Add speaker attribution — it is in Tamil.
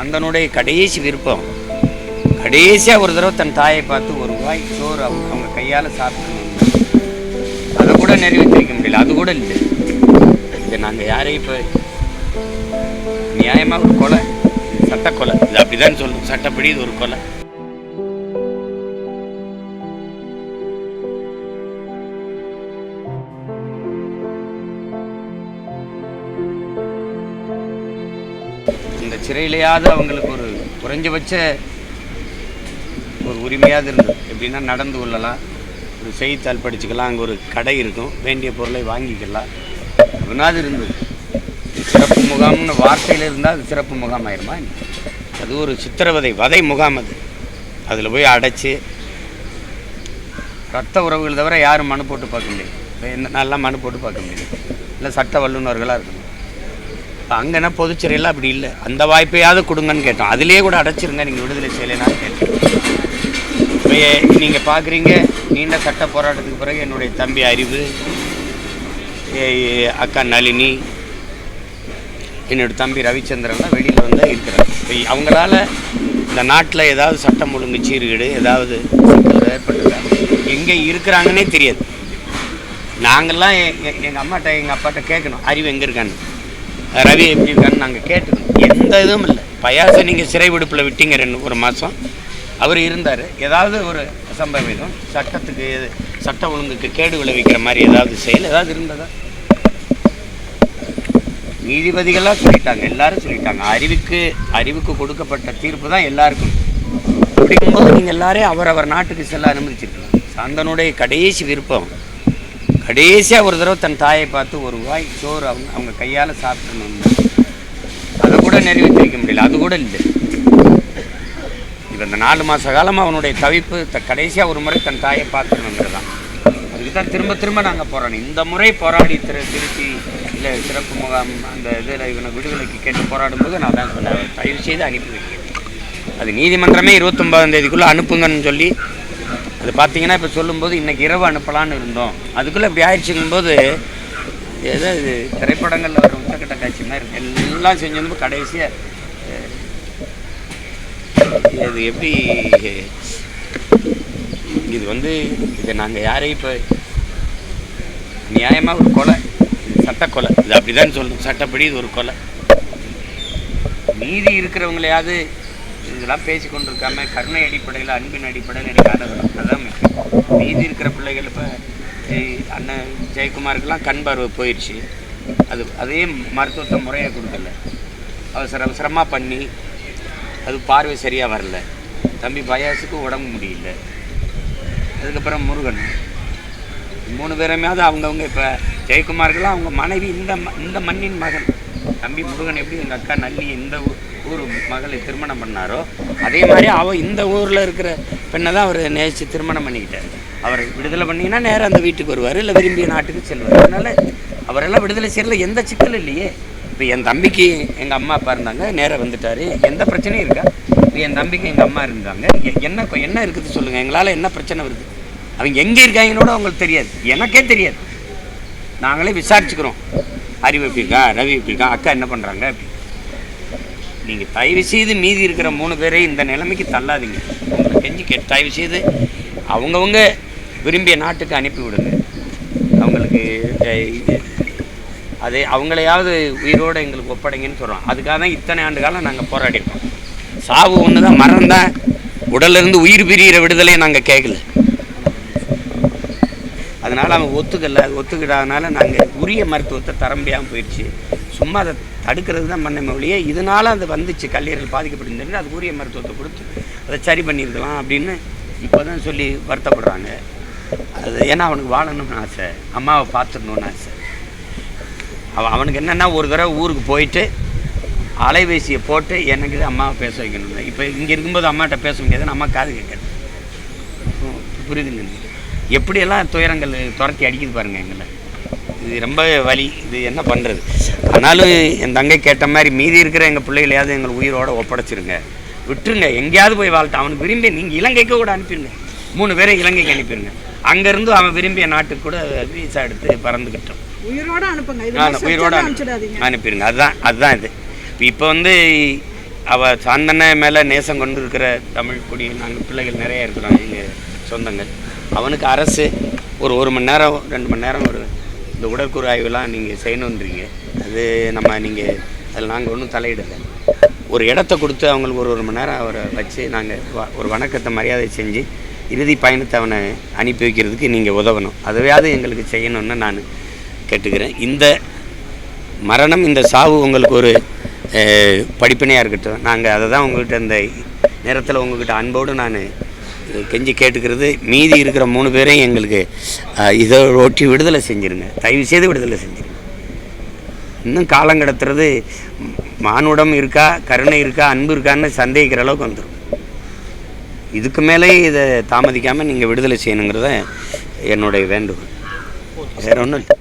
Speaker 1: அந்தனுடைய கடைசி விருப்பம் கடைசியாக ஒரு தடவை தன் தாயை பார்த்து ஒரு வாய் சோறு அவங்க கையால் சாப்பிடணும். அதை கூட நிறைவேற்றிக்க முடியல, அது கூட இல்லை. இது நாங்கள் யாரையும் இப்போ நியாயமாக ஒரு கொலை, சட்ட கொலை, இது அப்படிதான் சொல்லணும். சட்டப்படி இது ஒரு கொலை. இந்த சிறையிலையாவது அவங்களுக்கு ஒரு குறைஞ்சபட்ச ஒரு உரிமையாவது இருந்தது. எப்படின்னா நடந்து கொள்ளலாம், ஒரு செய்தித்தாள் படிச்சுக்கலாம், அங்கே ஒரு கடை இருக்கும், வேண்டிய பொருளை வாங்கிக்கலாம், அப்படின்னாது இருந்தது. சிறப்பு முகாம்னு வார்த்தையில் இருந்தால் அது சிறப்பு முகாம் ஆயிருமா? அது ஒரு வதை முகாம். அதில் போய் அடைச்சி ரத்த உறவுகள் தவிர யாரும் மனு போட்டு பார்க்க முடியாது. நல்லா மனு போட்டு பார்க்க முடியாது, இல்லை சட்ட வல்லுநர்களாக இருக்கணும். அங்கன்னா பொதுச்சிறையில் அப்படி இல்லை. அந்த வாய்ப்பையாவது கொடுங்கன்னு கேட்டோம். அதிலே கூட அடைச்சிருங்க, நீங்கள் விடுதலை செய்யலைனான்னு கேட்டோம். இப்போ நீங்கள் பார்க்குறீங்க, நீண்ட சட்ட போராட்டத்துக்கு பிறகு என்னுடைய தம்பி அறிவு, அக்கா நளினி, என்னோடய தம்பி ரவிச்சந்திரன்லாம் வெளியில் வந்து இருக்கிறாங்க. இப்போ அவங்களால இந்த நாட்டில் ஏதாவது சட்டம் ஒழுங்கு சீர்கேடு ஏதாவது சிக்கல் ஏற்பட்டுருக்காங்க, எங்கே இருக்கிறாங்கன்னே தெரியாது. நாங்கள்லாம் எங்கள் அப்பாட்ட கேட்கணும், அறிவு எங்கே இருக்கான்னு, ரவி எப்படி இருக்கான்னு நாங்கள் கேட்டுக்கணும். எந்த இதுவும் இல்லை. பயாசை நீங்கள் சிறை விடுப்பில் விட்டீங்க ஒரு மாதம், அவர் இருந்தார். ஏதாவது ஒரு அசம்பவிதம் சட்டத்துக்கு சட்ட ஒழுங்குக்கு கேடு விளைவிக்கிற மாதிரி ஏதாவது செயல் ஏதாவது இருந்ததா? நீதிபதிகளாக சொல்லிட்டாங்க, எல்லாரும் சொல்லிட்டாங்க. அறிவுக்கு கொடுக்கப்பட்ட தீர்ப்பு தான் எல்லாருக்கும். அப்படிங்கும்போது நீங்கள் எல்லாரையும் அவரவர் நாட்டுக்கு செல்ல அனுமதிச்சிருக்கலாம். சாந்தனுடைய கடைசி விருப்பம் கடைசியாக ஒரு தடவை தன் தாயை பார்த்து ஒரு வாய் சோறு அவங்க கையால் சாப்பிடணும். அதை கூட நிறைவேற்றிக்க முடியல, அது கூட இல்லை. இப்போ இந்த 4 மாத காலமாக அவனுடைய தவிப்பு கடைசியாக ஒரு முறை தன் தாயை பார்த்துக்கணுங்கிறது தான். அதுக்கு தான் திரும்ப நாங்கள் போராடணும். இந்த முறை போராடி திருச்சி இல்லை சிறப்பு முகாம் அந்த இதில் இவனை விடுதலைக்கு கேட்டு போராடும்போது நான் தான் சொன்னேன், தயவு செய்து அனுப்பி வைக்கிறேன். அது நீதிமன்றமே 29ஆம் தேதிக்குள்ளே அனுப்புங்கன்னு சொல்லி, அது பார்த்தீங்கன்னா இப்போ சொல்லும்போது இன்றைக்கி இரவு அனுப்பலான்னு இருந்தோம், அதுக்குள்ளே இப்படி ஆயிடுச்சுங்கும்போது ஏதோ இது திரைப்படங்களில் வர உச்சக்கட்ட காட்சி மாதிரி எல்லாம் செஞ்சு கடைசியாக இது எப்படி இது வந்து இதை நாங்கள் யாரையும் இப்போ நியாயமாக ஒரு கொலை, சட்ட கொலை, இது அப்படிதான் சொல்லணும். சட்டப்படி இது ஒரு கொலை. நீதி இருக்கிறவங்களையாவது இதெல்லாம் பேசி கொண்டு இருக்காம கருணை அடிப்படையில் அன்பின் அடிப்படையில் எனக்கு அதான் முக்கியம். நீதி இருக்கிற பிள்ளைகள் இப்போ அண்ணன் ஜெயக்குமாருக்கெல்லாம் கண் பார்வை போயிடுச்சு, அதே மருத்துவத்தை முறையாக கொடுக்கல, அவசரமாக பண்ணி அது பார்வை சரியாக வரல. தம்பி பயாசுக்கு உடம்பு முடியல. அதுக்கப்புறம் முருகன், 3 பேருமையாவது அவங்கவுங்க இப்போ ஜெயக்குமாருக்கெல்லாம் அவங்க மனைவி இந்த மண்ணின் மகன். தம்பி முருகன் எப்படி எங்கள் அக்கா நல்லி இந்த ஊர் மகளை திருமணம் பண்ணாரோ அதே மாதிரி அவள் இந்த ஊரில் இருக்கிற பெண்ணை தான் அவர் நேசித்து திருமணம் பண்ணிக்கிட்டார். அவர் விடுதலை பண்ணிங்கன்னா நேராக அந்த வீட்டுக்கு வருவார், இல்லை விரும்பிய நாட்டுக்கு செல்வார். அதனால் அவரெல்லாம் விடுதலை செய்யறதுல எந்த சிக்கலும் இல்லையே. இப்போ என் தம்பிக்கு எங்கள் அம்மா அப்பா இருந்தாங்க, நேராக வந்துட்டார், எந்த பிரச்சனையும் இருக்கா? இப்போ என் தம்பிக்கு எங்கள் அம்மா இருந்தாங்க, என்ன இருக்குது சொல்லுங்கள், எங்களால் என்ன பிரச்சனை வருது? அவங்க எங்கே இருக்காங்கன்னோட அவங்களுக்கு தெரியாது, எனக்கே தெரியாது. நாங்களே விசாரிச்சுக்கிறோம், அறிவு எப்படி இருக்கா, ரவி எப்படி இருக்கா, அக்கா என்ன பண்ணுறாங்க அப்படி. நீங்கள் தயவு செய்து மீதி இருக்கிற 3 பேரை இந்த நிலைமைக்கு தள்ளாதீங்க. உங்களுக்கு கெஞ்சி தயவு செய்து அவங்கவுங்க விரும்பிய நாட்டுக்கு அனுப்பி விடுங்க. அவங்களுக்கு அதே அவங்களையாவது உயிரோடு எங்களுக்கு ஒப்படைங்கன்னு சொல்கிறோம். அதுக்காக தான் இத்தனை ஆண்டு காலம் நாங்கள் போராடிருக்கோம். சாவு ஒன்று தான், மரம் தான், உடலிருந்து உயிர் பிரிகிற விடுதலையை நாங்கள் கேட்கல. அதனால் அவன் ஒத்துக்கிடாதனால நாங்கள் உரிய மருத்துவத்தை தர முடியாமல் போயிடுச்சு. சும்மா அதை தடுக்கிறது தான் பண்ண மொழியே. இதனால் அது வந்துச்சு, கல்லீரல் பாதிக்கப்பட்டிருந்தது, அது உரிய மருத்துவத்தை கொடுத்து அதை சரி பண்ணியிருக்கலாம் அப்படின்னு இப்போ தான் சொல்லி வருத்தப்படுறாங்க. அது ஏன்னா அவனுக்கு வாழணும்னு ஆசை, அம்மாவை பார்த்துடணுன்னு ஆசை. அவனுக்கு என்னென்னா ஒரு தடவை ஊருக்கு போயிட்டு அலைபேசியை போட்டு எனக்கு அம்மாவை பேச வைக்கணும். இப்போ இங்கே இருக்கும்போது அம்மாட்ட பேச முடியாதுன்னு அம்மா காது கேட்குறது. புரியுதுங்க எப்படியெல்லாம் துயரங்கள் துரத்தி அடிக்குது பாருங்கள் எங்களை. இது ரொம்ப வலி. இது என்ன பண்ணுறது? ஆனாலும் என் தங்கை கேட்ட மாதிரி மீதி இருக்கிற எங்கள் பிள்ளைகளையாவது எங்கள் உயிரோடு ஒப்படைச்சிருங்க, விட்டுருங்க, எங்கேயாவது போய் வாழ்த்து. அவனுக்கு விரும்பி நீங்கள் இலங்கைக்கு கூட அனுப்பிடுங்க, 3 பேரை இலங்கைக்கு அனுப்பிடுங்க. அங்கேருந்து அவன் விரும்பிய நாட்டுக்கு கூட வீசா எடுத்து பறந்துக்கிட்டோம். உயிரோடு அனுப்புங்க, உயிரோடு அனுப்பிடுங்க. அதுதான் இது. இப்போ வந்து அவள் சாந்தனை மேலே நேசம் கொண்டு இருக்கிற தமிழ் குடி நாங்கள் பிள்ளைகள் நிறைய இருக்கிறோம் எங்கள் சொந்தங்கள். அவனுக்கு அரசு ஒரு மணி நேரம் 2 மணி நேரம் ஒரு இந்த உடற்கூறு ஆய்வுலாம் நீங்கள் செய்யணுன்றீங்க. அது நீங்கள் அதில் நாங்கள் ஒன்றும் தலையிடலை. ஒரு இடத்த கொடுத்து அவங்களுக்கு ஒரு மணி நேரம் அவரை வச்சு நாங்கள் ஒரு வணக்கத்தை மரியாதை செஞ்சு இறுதி பயணத்தை அவனை அனுப்பி வைக்கிறதுக்கு நீங்கள் உதவணும். அதுவையாவது எங்களுக்கு செய்யணும்னு நான் கேட்டுக்கிறேன். இந்த மரணம், இந்த சாவு உங்களுக்கு ஒரு படிப்பினையாக இருக்கட்டும். நாங்கள் அதை தான் உங்கள்கிட்ட இந்த நேரத்தில் உங்கள்கிட்ட அன்போடு நான் கெஞ்சி கேட்டுக்கிறது. மீதி இருக்கிற 3 பேரையும் எங்களுக்கு இதை ஒட்டி விடுதலை செஞ்சுருங்க, தயவு செய்து விடுதலை செஞ்சுருங்க. இன்னும் காலம் கடத்துறது மானுடம் இருக்கா, கருணை இருக்கா, அன்பு இருக்கான்னு சந்தேகிக்கிற அளவுக்கு வந்துடும். இதுக்கு மேலே இதை தாமதிக்காமல் நீங்கள் விடுதலை செய்யணுங்கிறத என்னுடைய வேண்டுகோள். வேறு ஒன்றும் இல்லை.